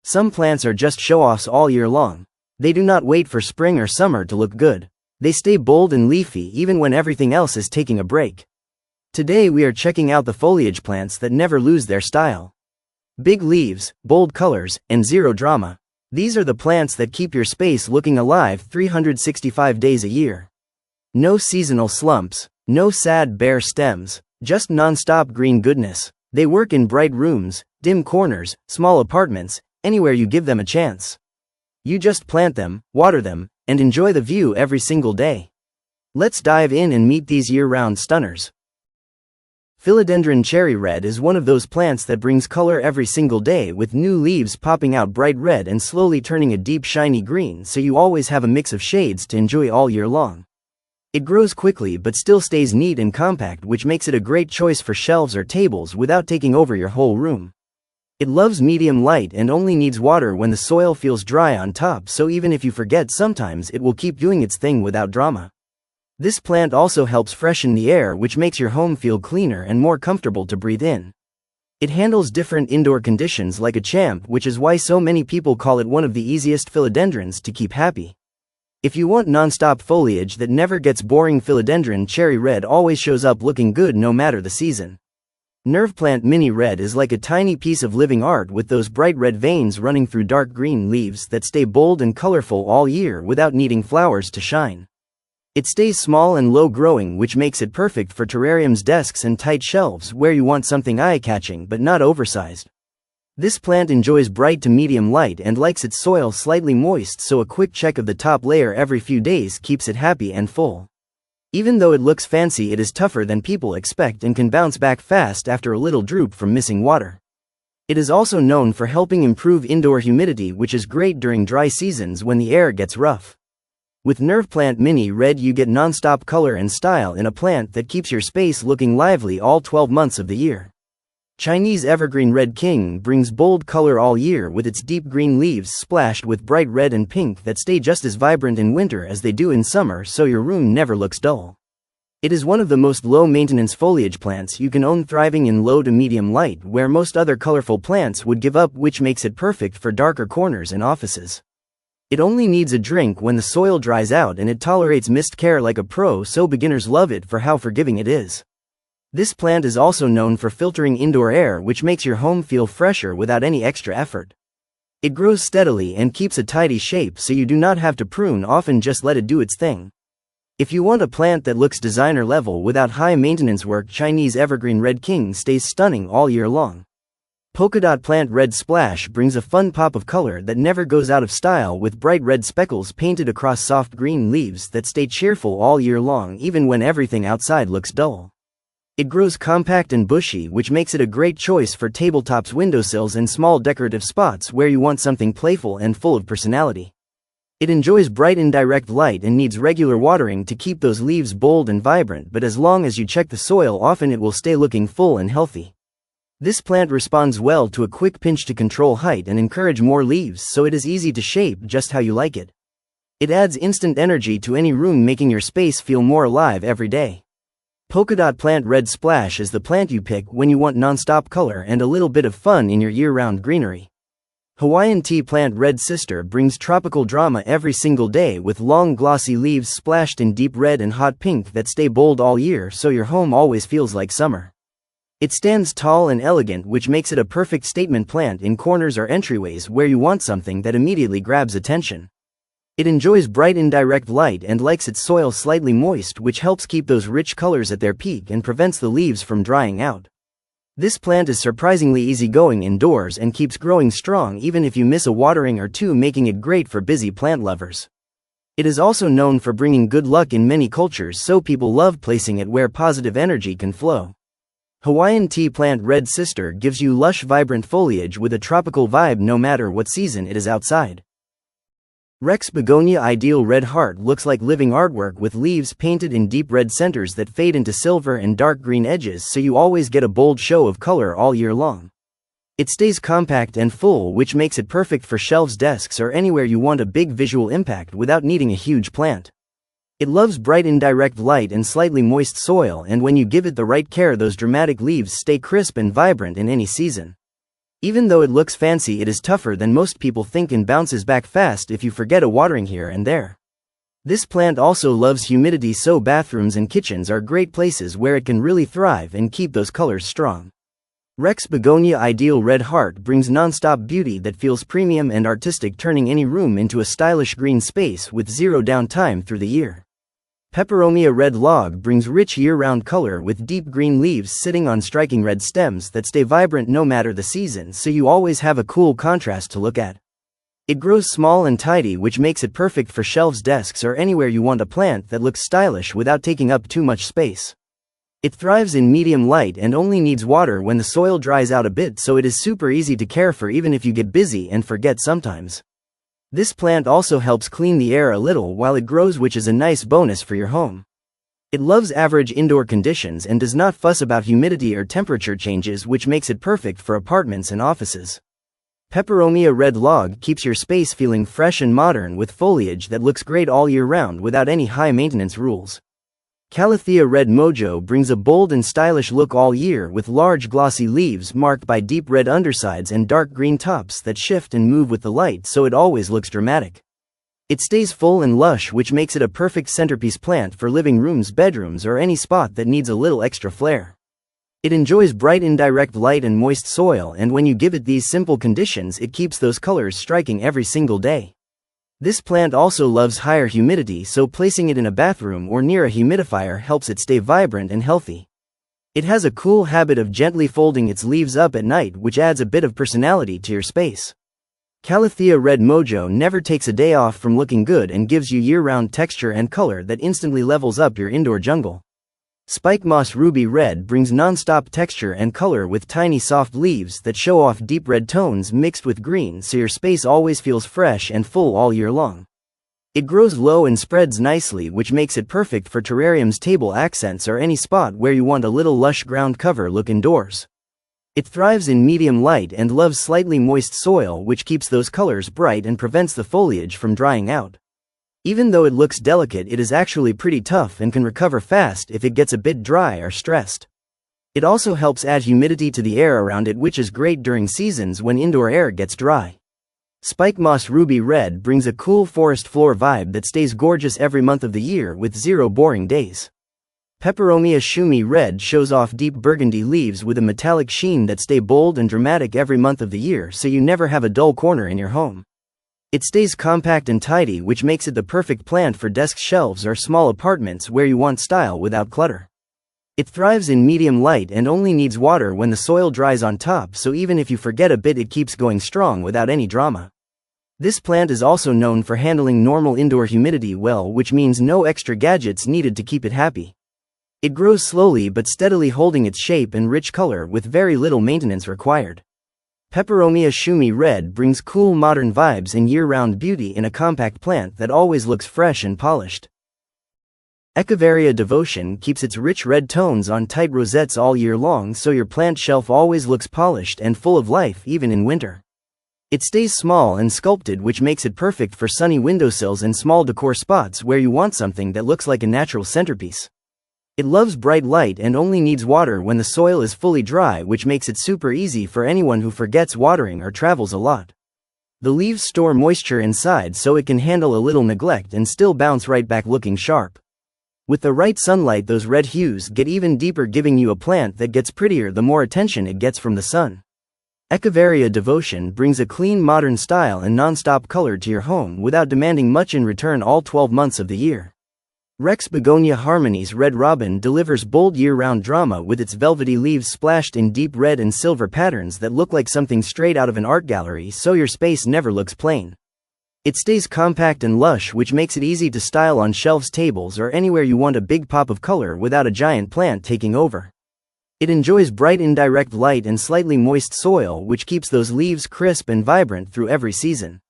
Some plants are just show-offs all year long. They do not wait for spring or summer to look good. They stay bold and leafy even when everything else is taking a break. Today we are checking out the foliage plants that never lose their style. Big leaves, bold colors, and zero drama. These are the plants that keep your space looking alive 365 days a year. No seasonal slumps, no sad bare stems, just non-stop green goodness. They work in bright rooms, dim corners, small apartments, anywhere you give them a chance. You just plant them, water them, and enjoy the view every single day. Let's dive in and meet these year-round stunners. Philodendron Cherry Red is one of those plants that brings color every single day, with new leaves popping out bright red and slowly turning a deep shiny green, so you always have a mix of shades to enjoy all year long. It grows quickly but still stays neat and compact, which makes it a great choice for shelves or tables without taking over your whole room. It loves medium light and only needs water when the soil feels dry on top, so even if you forget sometimes it will keep doing its thing without drama. This plant also helps freshen the air, which makes your home feel cleaner and more comfortable to breathe in. It handles different indoor conditions like a champ, which is why so many people call it one of the easiest philodendrons to keep happy. If you want non-stop foliage that never gets boring, Philodendron Cherry Red always shows up looking good no matter the season. Nerve Plant Mini Red is like a tiny piece of living art with those bright red veins running through dark green leaves that stay bold and colorful all year without needing flowers to shine. It stays small and low-growing, which makes it perfect for terrariums, desks, and tight shelves where you want something eye-catching but not oversized. This plant enjoys bright to medium light and likes its soil slightly moist, so a quick check of the top layer every few days keeps it happy and full. Even though it looks fancy, it is tougher than people expect and can bounce back fast after a little droop from missing water. It is also known for helping improve indoor humidity, which is great during dry seasons when the air gets rough. With Nerve Plant Mini Red you get non-stop color and style in a plant that keeps your space looking lively all 12 months of the year. Chinese Evergreen Red King brings bold color all year with its deep green leaves splashed with bright red and pink that stay just as vibrant in winter as they do in summer, so your room never looks dull. It is one of the most low-maintenance foliage plants you can own, thriving in low to medium light where most other colorful plants would give up, which makes it perfect for darker corners and offices. It only needs a drink when the soil dries out, and it tolerates mist care like a pro, so beginners love it for how forgiving it is. This plant is also known for filtering indoor air, which makes your home feel fresher without any extra effort. It grows steadily and keeps a tidy shape, so you do not have to prune often, just let it do its thing. If you want a plant that looks designer level without high maintenance work, Chinese Evergreen Red King stays stunning all year long. Polkadot Plant Red Splash brings a fun pop of color that never goes out of style, with bright red speckles painted across soft green leaves that stay cheerful all year long even when everything outside looks dull. It grows compact and bushy, which makes it a great choice for tabletops, windowsills, and small decorative spots where you want something playful and full of personality. It enjoys bright indirect light and needs regular watering to keep those leaves bold and vibrant, but as long as you check the soil often it will stay looking full and healthy. This plant responds well to a quick pinch to control height and encourage more leaves, so it is easy to shape just how you like it. It adds instant energy to any room, making your space feel more alive every day. Polkadot Plant Red Splash is the plant you pick when you want non-stop color and a little bit of fun in your year-round greenery. Hawaiian Tea Plant Red Sister brings tropical drama every single day, with long glossy leaves splashed in deep red and hot pink that stay bold all year, so your home always feels like summer. It stands tall and elegant, which makes it a perfect statement plant in corners or entryways where you want something that immediately grabs attention. It enjoys bright indirect light and likes its soil slightly moist, which helps keep those rich colors at their peak and prevents the leaves from drying out. This plant is surprisingly easygoing indoors and keeps growing strong even if you miss a watering or two, making it great for busy plant lovers. It is also known for bringing good luck in many cultures, so people love placing it where positive energy can flow. Hawaiian Tea Plant Red Sister gives you lush, vibrant foliage with a tropical vibe no matter what season it is outside. Rex Begonia Ideal Red Heart looks like living artwork with leaves painted in deep red centers that fade into silver and dark green edges, so you always get a bold show of color all year long. It stays compact and full, which makes it perfect for shelves, desks, or anywhere you want a big visual impact without needing a huge plant. It loves bright indirect light and slightly moist soil, and when you give it the right care, those dramatic leaves stay crisp and vibrant in any season. Even though it looks fancy, it is tougher than most people think and bounces back fast if you forget a watering here and there. This plant also loves humidity, so bathrooms and kitchens are great places where it can really thrive and keep those colors strong. Rex Begonia Ideal Red Heart brings non-stop beauty that feels premium and artistic, turning any room into a stylish green space with zero downtime through the year. Peperomia Red Log brings rich year-round color with deep green leaves sitting on striking red stems that stay vibrant no matter the season, so you always have a cool contrast to look at. It grows small and tidy, which makes it perfect for shelves, desks, or anywhere you want a plant that looks stylish without taking up too much space. It thrives in medium light and only needs water when the soil dries out a bit, so it is super easy to care for even if you get busy and forget sometimes. This plant also helps clean the air a little while it grows, which is a nice bonus for your home. It loves average indoor conditions and does not fuss about humidity or temperature changes, which makes it perfect for apartments and offices. Peperomia Red Log keeps your space feeling fresh and modern with foliage that looks great all year round without any high maintenance rules. Calathea Red Mojo brings a bold and stylish look all year with large glossy leaves marked by deep red undersides and dark green tops that shift and move with the light, so it always looks dramatic. It stays full and lush, which makes it a perfect centerpiece plant for living rooms, bedrooms, or any spot that needs a little extra flair. It enjoys bright indirect light and moist soil, and when you give it these simple conditions, it keeps those colors striking every single day. This plant also loves higher humidity, so placing it in a bathroom or near a humidifier helps it stay vibrant and healthy. It has a cool habit of gently folding its leaves up at night, which adds a bit of personality to your space. Calathea Red Mojo never takes a day off from looking good and gives you year-round texture and color that instantly levels up your indoor jungle. Spike Moss Ruby Red brings non-stop texture and color with tiny soft leaves that show off deep red tones mixed with green, so your space always feels fresh and full all year long. It grows low and spreads nicely, which makes it perfect for terrariums, table accents, or any spot where you want a little lush ground cover look indoors. It thrives in medium light and loves slightly moist soil, which keeps those colors bright and prevents the foliage from drying out. Even though it looks delicate, it is actually pretty tough and can recover fast if it gets a bit dry or stressed. It also helps add humidity to the air around it, which is great during seasons when indoor air gets dry. Spike Moss Ruby Red brings a cool forest floor vibe that stays gorgeous every month of the year with zero boring days. Peperomia Schumi Red shows off deep burgundy leaves with a metallic sheen that stay bold and dramatic every month of the year, so you never have a dull corner in your home. It stays compact and tidy, which makes it the perfect plant for desk shelves or small apartments where you want style without clutter. It thrives in medium light and only needs water when the soil dries on top, so even if you forget a bit, it keeps going strong without any drama. This plant is also known for handling normal indoor humidity well, which means no extra gadgets needed to keep it happy. It grows slowly but steadily, holding its shape and rich color with very little maintenance required. Peperomia Schumi Red brings cool modern vibes and year-round beauty in a compact plant that always looks fresh and polished. Echeveria Devotion keeps its rich red tones on tight rosettes all year long, so your plant shelf always looks polished and full of life even in winter. It stays small and sculpted, which makes it perfect for sunny windowsills and small decor spots where you want something that looks like a natural centerpiece. It loves bright light and only needs water when the soil is fully dry, which makes it super easy for anyone who forgets watering or travels a lot. The leaves store moisture inside, so it can handle a little neglect and still bounce right back looking sharp. With the right sunlight, those red hues get even deeper, giving you a plant that gets prettier the more attention it gets from the sun. Echeveria Devotion brings a clean modern style and non-stop color to your home without demanding much in return all 12 months of the year. Rex Begonia Harmony's Red Robin delivers bold year-round drama with its velvety leaves splashed in deep red and silver patterns that look like something straight out of an art gallery, so your space never looks plain. It stays compact and lush, which makes it easy to style on shelves, tables, or anywhere you want a big pop of color without a giant plant taking over. It enjoys bright indirect light and slightly moist soil, which keeps those leaves crisp and vibrant through every season.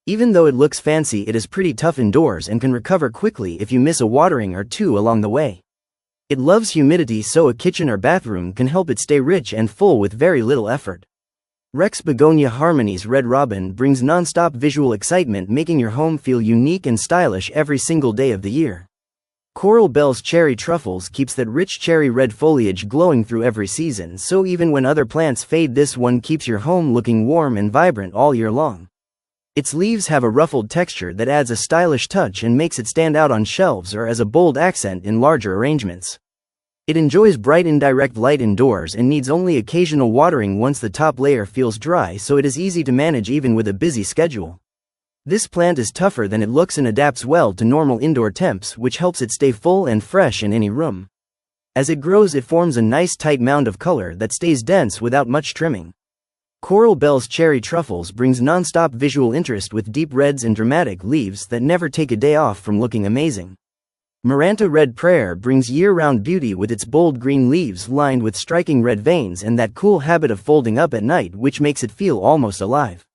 Even though it looks fancy, it is pretty tough indoors and can recover quickly if you miss a watering or two along the way. It loves humidity, so a kitchen or bathroom can help it stay rich and full with very little effort. Rex Begonia Harmony's Red Robin brings non-stop visual excitement, making your home feel unique and stylish every single day of the year. Coral Bell's Cherry Truffles keeps that rich cherry red foliage glowing through every season, so even when other plants fade, this one keeps your home looking warm and vibrant all year long. Its leaves have a ruffled texture that adds a stylish touch and makes it stand out on shelves or as a bold accent in larger arrangements. It enjoys bright indirect light indoors and needs only occasional watering once the top layer feels dry, so it is easy to manage even with a busy schedule. This plant is tougher than it looks and adapts well to normal indoor temps, which helps it stay full and fresh in any room. As it grows, it forms a nice tight mound of color that stays dense without much trimming. Coral Bell's Cherry Truffles brings non-stop visual interest with deep reds and dramatic leaves that never take a day off from looking amazing. Maranta Red Prayer brings year-round beauty with its bold green leaves lined with striking red veins and that cool habit of folding up at night, which makes it feel almost alive.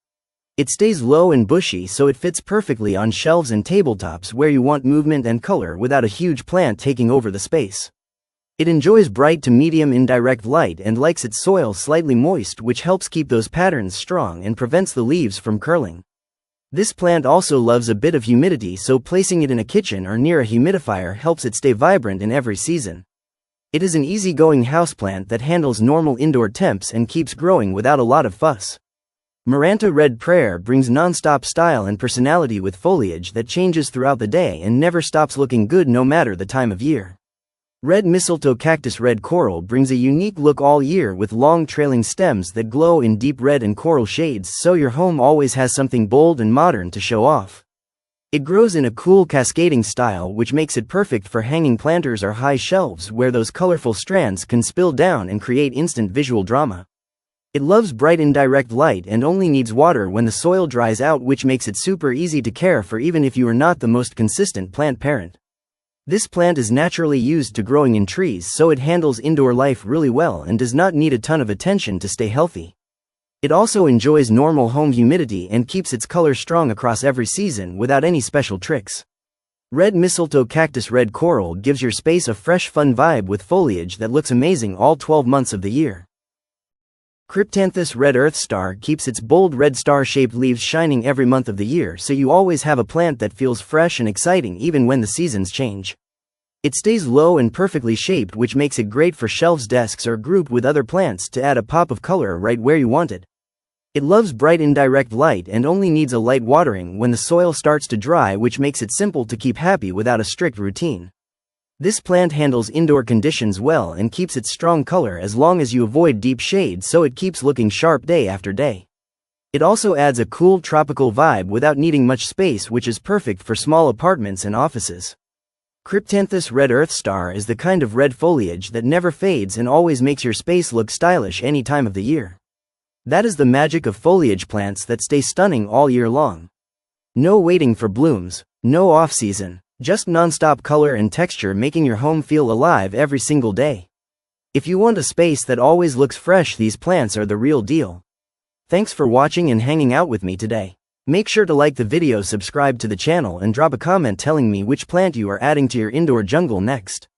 It stays low and bushy, so it fits perfectly on shelves and tabletops where you want movement and color without a huge plant taking over the space. It enjoys bright to medium indirect light and likes its soil slightly moist, which helps keep those patterns strong and prevents the leaves from curling. This plant also loves a bit of humidity, so placing it in a kitchen or near a humidifier helps it stay vibrant in every season. It is an easygoing houseplant that handles normal indoor temps and keeps growing without a lot of fuss. Maranta Red Prayer brings non-stop style and personality with foliage that changes throughout the day and never stops looking good no matter the time of year. Red Mistletoe Cactus Red Coral brings a unique look all year with long trailing stems that glow in deep red and coral shades, so your home always has something bold and modern to show off. It grows in a cool cascading style, which makes it perfect for hanging planters or high shelves where those colorful strands can spill down and create instant visual drama. It loves bright indirect light and only needs water when the soil dries out, which makes it super easy to care for even if you are not the most consistent plant parent. This plant is naturally used to growing in trees, so it handles indoor life really well and does not need a ton of attention to stay healthy. It also enjoys normal home humidity and keeps its color strong across every season without any special tricks. Red Mistletoe Cactus Red Coral gives your space a fresh, fun vibe with foliage that looks amazing all 12 months of the year. Cryptanthus Red Earth Star keeps its bold red star-shaped leaves shining every month of the year, so you always have a plant that feels fresh and exciting even when the seasons change. It stays low and perfectly shaped, which makes it great for shelves, desks, or grouped with other plants to add a pop of color right where you want it. It loves bright indirect light and only needs a light watering when the soil starts to dry, which makes it simple to keep happy without a strict routine. This plant handles indoor conditions well and keeps its strong color as long as you avoid deep shade, so it keeps looking sharp day after day. It also adds a cool tropical vibe without needing much space, which is perfect for small apartments and offices. Cryptanthus Red Earth Star is the kind of red foliage that never fades and always makes your space look stylish any time of the year. That is the magic of foliage plants that stay stunning all year long. No waiting for blooms, no off-season, just non-stop color and texture, making your home feel alive every single day. If you want a space that always looks fresh, these plants are the real deal. Thanks for watching and hanging out with me today. Make sure to like the video, subscribe to the channel, and drop a comment telling me which plant you are adding to your indoor jungle next.